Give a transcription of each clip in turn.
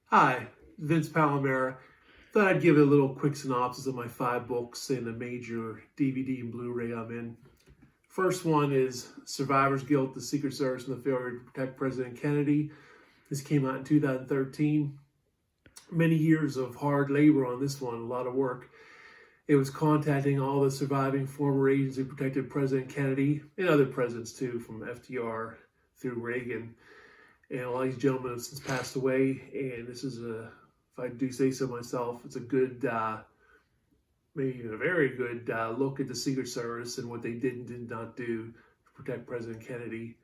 Hi, Vince Palamara. Thought I'd give a little quick synopsis of my 5 books and a major DVD and Blu-ray I'm in. First one is Survivor's Guilt, The Secret Service and the Failure to Protect President Kennedy. This came out in 2013. Many years of hard labor on this one, a lot of work. It was contacting all the surviving former agents who protected President Kennedy and other presidents too, from FDR through Reagan. And a lot of these gentlemen have since passed away, and this is if I do say so myself, it's a good, maybe even a very good look at the Secret Service and what they did and did not do to protect President Kennedy.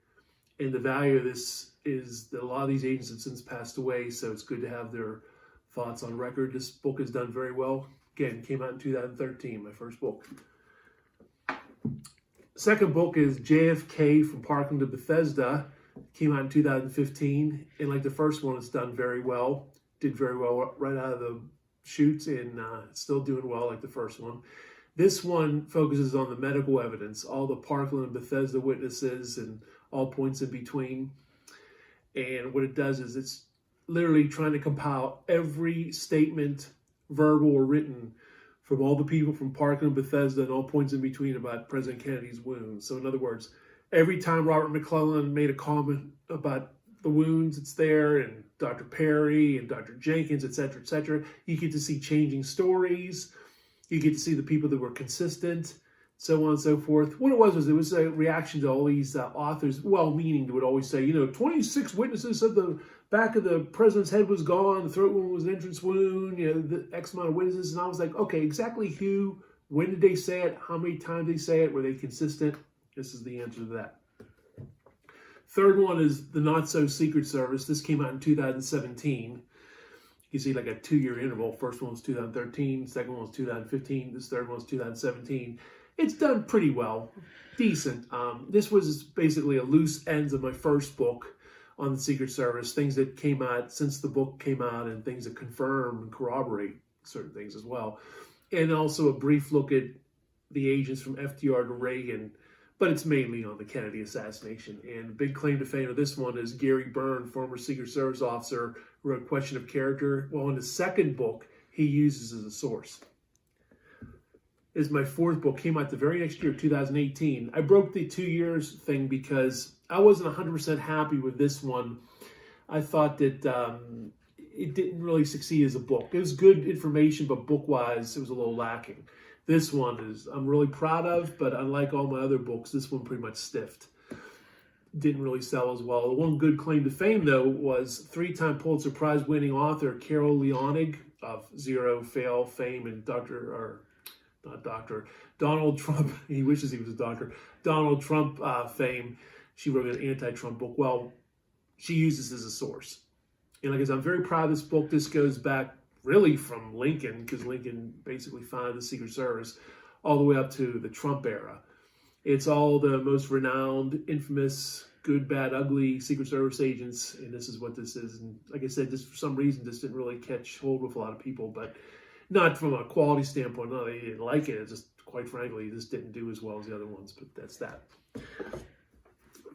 And the value of this is that a lot of these agents have since passed away, so it's good to have their thoughts on record. This book has done very well. Again, came out in 2013, my first book. Second book is JFK from Parkland to Bethesda. Came out in 2015, and like the first one, it's done very well. Did very well right out of the shoots, and still doing well like the first one. This one focuses on the medical evidence, all the Parkland and Bethesda witnesses, and all points in between. And what it does is it's literally trying to compile every statement, verbal or written, from all the people from Parkland and Bethesda and all points in between about President Kennedy's wounds. So in other words, every time Robert McClellan made a comment about the wounds, it's there, and Dr. Perry and Dr. Jenkins, et cetera, you get to see changing stories. You get to see the people that were consistent, so on and so forth. What it was a reaction to all these authors, well-meaning, that would always say, 26 witnesses said the back of the president's head was gone, the throat wound was an entrance wound, the X amount of witnesses. And I was like, okay, exactly who, when did they say it, how many times did they say it, were they consistent? This is the answer to that. Third one is the Not So Secret Service. This came out in 2017. You see like a 2-year interval. First one was 2013, second one was 2015, this third one was 2017. It's done pretty well, decent. This was basically a loose ends of my first book on the Secret Service, things that came out since the book came out and things that confirm and corroborate certain things as well. And also a brief look at the agents from FDR to Reagan, but it's mainly on the Kennedy assassination. And the big claim to fame of this one is Gary Byrne, former Secret Service officer, wrote Question of Character. Well, in his second book, he uses as a source. This is my fourth book, came out the very next year, 2018. I broke the 2 years thing because I wasn't 100% happy with this one. I thought that it didn't really succeed as a book. It was good information, but book-wise, it was a little lacking. This one I'm really proud of, but unlike all my other books, this one pretty much stiffed. Didn't really sell as well. The one good claim to fame, though, was 3-time Pulitzer Prize-winning author Carol Leonig of Zero, Fail, Fame, and Donald Trump. He wishes he was a doctor. Donald Trump fame. She wrote an anti-Trump book. Well, she uses this as a source. And like I said, I'm very proud of this book. This goes back really from Lincoln, because Lincoln basically founded the Secret Service, all the way up to the Trump era. It's all the most renowned, infamous, good, bad, ugly Secret Service agents, and this is what this is. And like I said, this for some reason this didn't really catch hold with a lot of people, but not from a quality standpoint. No, they didn't like it. It just, quite frankly, this didn't do as well as the other ones, but that's that.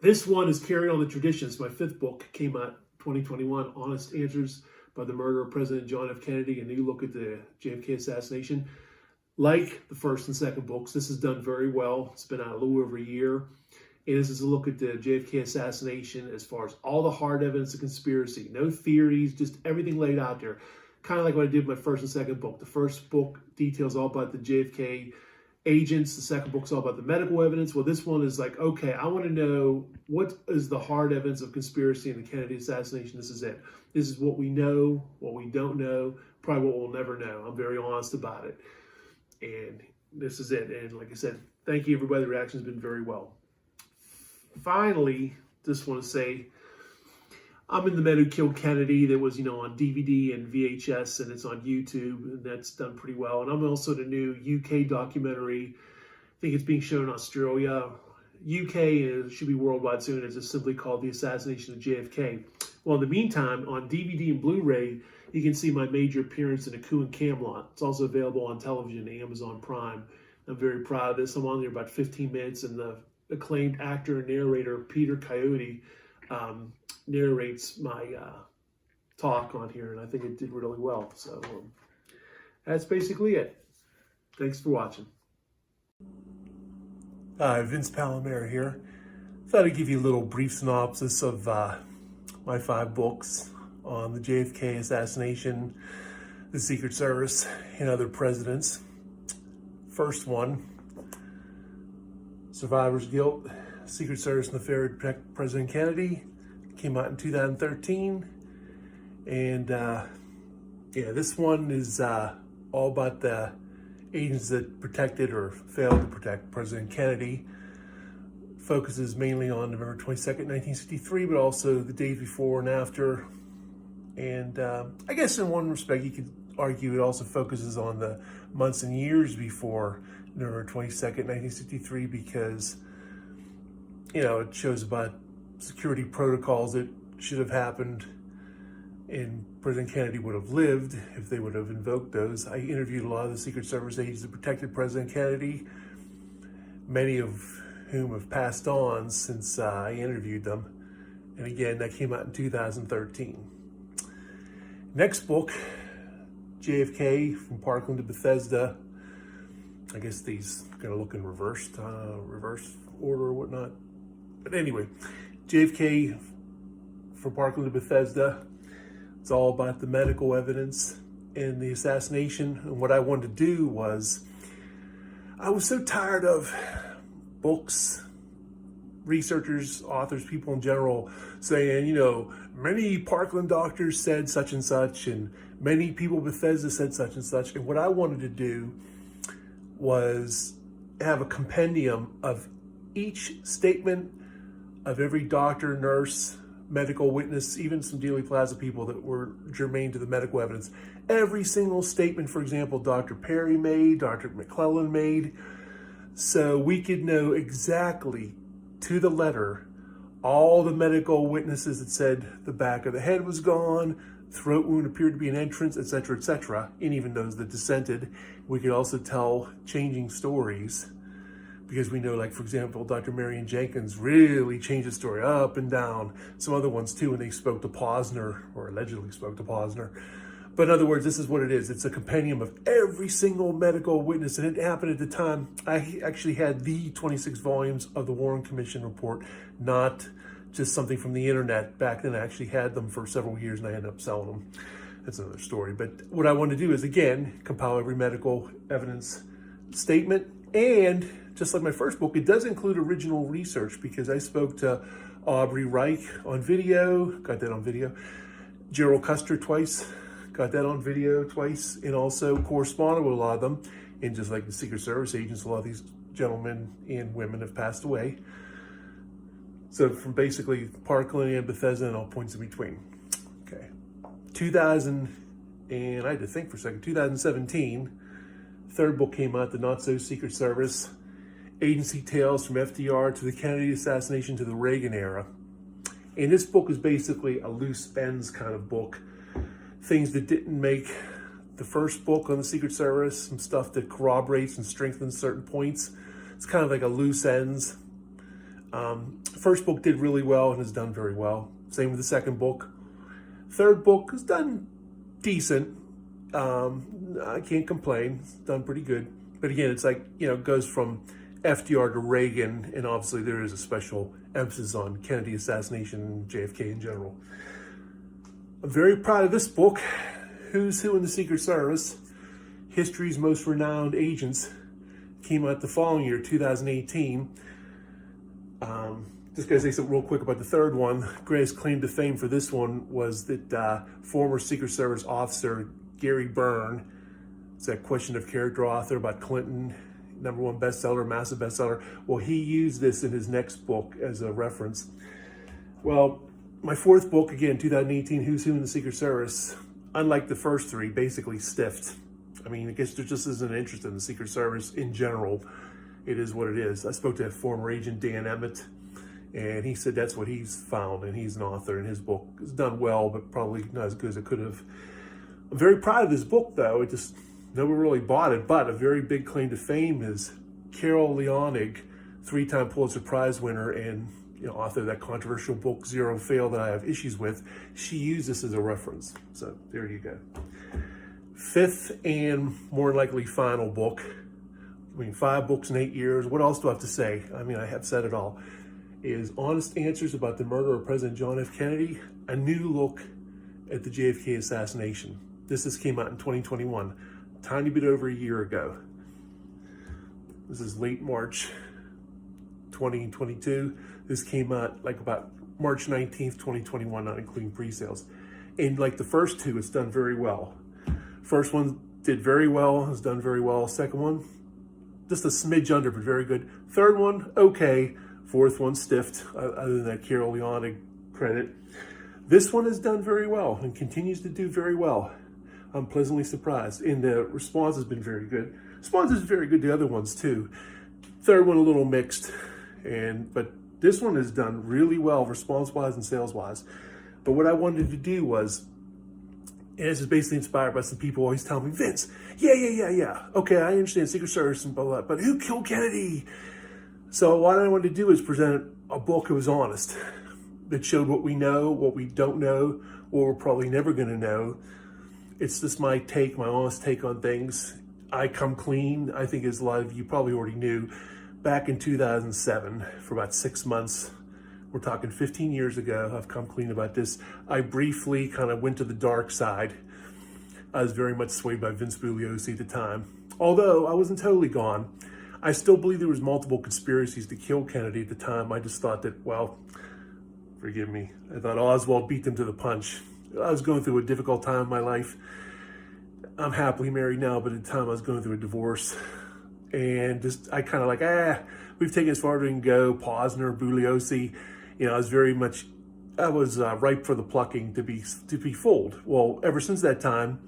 This one is carrying on the traditions. My 5th book came out 2021, Honest Answers by the Murder of President John F. Kennedy, a new look at the JFK assassination. Like the first and second books, this has done very well. It's been out a little over a year. And this is a look at the JFK assassination as far as all the hard evidence of conspiracy. No theories, just everything laid out there. Kind of like what I did with my first and second book. The first book details all about the JFK agents. The second book's all about the medical evidence. Well, this one is like, okay, I want to know what is the hard evidence of conspiracy in the Kennedy assassination. This is it. This is what we know, what we don't know, probably what we'll never know. I'm very honest about it. And this is it. And like I said, thank you, everybody. The reaction has been very well. Finally, just want to say, I'm in The Men Who Killed Kennedy. That was, on DVD and VHS, and it's on YouTube, and that's done pretty well. And I'm also in a new UK documentary. I think it's being shown in Australia. UK should be worldwide soon. It's just simply called The Assassination of JFK. Well, in the meantime, on DVD and Blu-ray, you can see my major appearance in A Coup in Camelot. It's also available on television, Amazon Prime. I'm very proud of this. I'm on there about 15 minutes, and the acclaimed actor and narrator Peter Coyote narrates my talk on here, and I think it did really well. So that's basically it. Thanks for watching. Hi, Vince Palamara here. Thought I'd give you a little brief synopsis of my 5 books on the JFK assassination, the Secret Service, and other presidents. First one, Survivor's Guilt, Secret Service and the Failure to Protect President Kennedy, came out in 2013. And yeah, this one is all about the agents that protected or failed to protect President Kennedy. Focuses mainly on November 22nd, 1963, but also the days before and after. And I guess in one respect, you could argue it also focuses on the months and years before November 22nd, 1963, because, you know, it shows about security protocols that should have happened and President Kennedy would have lived if they would have invoked those. I interviewed a lot of the Secret Service agents that protected President Kennedy, many of whom have passed on since I interviewed them. And again, that came out in 2013. Next book, JFK from Parkland to Bethesda. I guess these are gonna look in reverse order or whatnot. But anyway, JFK from Parkland to Bethesda. It's all about the medical evidence and the assassination. And what I wanted to do was, I was so tired of books, researchers, authors, people in general saying, you know, many Parkland doctors said such and such, and many people at Bethesda said such and such. And what I wanted to do was have a compendium of each statement of every doctor, nurse, medical witness, even some Dealey Plaza people that were germane to the medical evidence. Every single statement, for example, Dr. Perry made, Dr. McClellan made, so we could know exactly to the letter all the medical witnesses that said the back of the head was gone, throat wound appeared to be an entrance, etc., etc., and even those that dissented. We could also tell changing stories, because we know, like, for example, Dr. Marion Jenkins really changed the story up and down. Some other ones too, when they spoke to Posner, or allegedly spoke to Posner. But in other words, this is what it is. It's a compendium of every single medical witness. And it happened at the time, I actually had the 26 volumes of the Warren Commission report, not just something from the internet. Back then, I actually had them for several years and I ended up selling them. That's another story. But what I want to do is, again, compile every medical evidence statement. And just like my first book, it does include original research, because I spoke to Aubrey Reich on video, got that on video, Gerald Custer twice, got that on video twice, and also corresponded with a lot of them. And just like the Secret Service agents, a lot of these gentlemen and women have passed away. So from basically Parkland and Bethesda and all points in between. Okay. 2000, and I had to think for a second, 2017, third book came out, The Not So Secret Service, Agency Tales from FDR to the Kennedy assassination to the Reagan era. And this book is basically a loose ends kind of book. Things that didn't make the first book on the Secret Service, some stuff that corroborates and strengthens certain points. It's kind of like a loose ends. First book did really well and has done very well. Same with the second book. Third book has done decent. I can't complain. It's done pretty good. But again, it's like, you know, it goes from FDR to Reagan, and obviously there is a special emphasis on Kennedy assassination and JFK in general. I'm very proud of this book, Who's Who in the Secret Service, History's Most Renowned Agents. Came out the following year, 2018. Just going to say something real quick about the third one. Greatest claim to fame for this one was that former Secret Service officer Gary Byrne, it's that Question of Character author about Clinton, #1 bestseller, massive bestseller. Well, he used this in his next book as a reference. Well, my fourth book, again, 2018, Who's Who in the Secret Service, unlike the first three, basically stiffed. I mean, I guess there just isn't an interest in the Secret Service in general. It is what it is. I spoke to former agent Dan Emmett, and he said that's what he's found, and he's an author, and his book has done well, but probably not as good as it could have. I'm very proud of this book, though. It just, nobody really bought it, but a very big claim to fame is Carol Leonig, 3-time Pulitzer Prize winner, and author of that controversial book, Zero Fail, that I have issues with, she used this as a reference. So there you go. Fifth and more likely final book. 5 books in 8 years. What else do I have to say? I have said it all. Is Honest Answers About the Murder of President John F. Kennedy, a new look at the JFK assassination. This came out in 2021, a tiny bit over a year ago. This is late March 2022. This came out like about March 19th, 2021, not including pre-sales. And like the first 2, it's done very well. First one did very well, it's done very well. Second one, just a smidge under, but very good. Third one, okay. Fourth one, stiffed, other than that Carol Leonig credit. This one has done very well and continues to do very well. I'm pleasantly surprised. And the response has been very good. Response is very good to the other ones too. Third one, a little mixed. But this one has done really well, response-wise and sales-wise. But what I wanted to do was, and this is basically inspired by some people always telling me, Vince, yeah. Okay, I understand Secret Service and blah, blah, but who killed Kennedy? So what I wanted to do is present a book that was honest, that showed what we know, what we don't know, what we're probably never going to know. It's just my take, my honest take on things. I come clean, I think as a lot of you probably already knew, back in 2007, for about 6 months, we're talking 15 years ago, I've come clean about this. I briefly kind of went to the dark side. I was very much swayed by Vince Bugliosi at the time. Although I wasn't totally gone, I still believe there was multiple conspiracies to kill Kennedy at the time. I just thought that, well, forgive me, I thought Oswald beat them to the punch. I was going through a difficult time in my life. I'm happily married now, but at the time I was going through a divorce. And just, I kind of like, we've taken as far as we can go. Posner, Bugliosi, I was ripe for the plucking to be fooled. Well, ever since that time,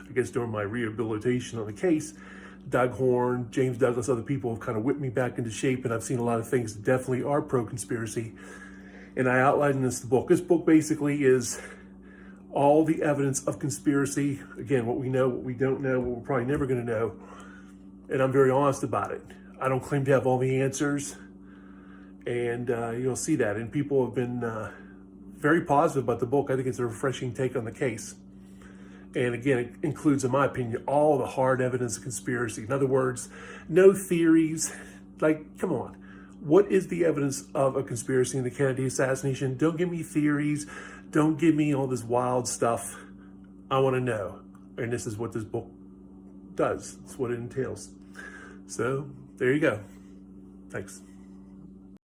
I guess during my rehabilitation on the case, Doug Horn, James Douglas, other people have kind of whipped me back into shape, and I've seen a lot of things that definitely are pro-conspiracy. And I outlined in this book. This book basically is all the evidence of conspiracy. Again, what we know, what we don't know, what we're probably never going to know. And I'm very honest about it. I don't claim to have all the answers. And you'll see that. And people have been very positive about the book. I think it's a refreshing take on the case. And again, it includes, in my opinion, all the hard evidence of conspiracy. In other words, no theories. Like, come on. What is the evidence of a conspiracy in the Kennedy assassination? Don't give me theories. Don't give me all this wild stuff. I want to know. And this is what this book does. It's what it entails. So, there you go. Thanks.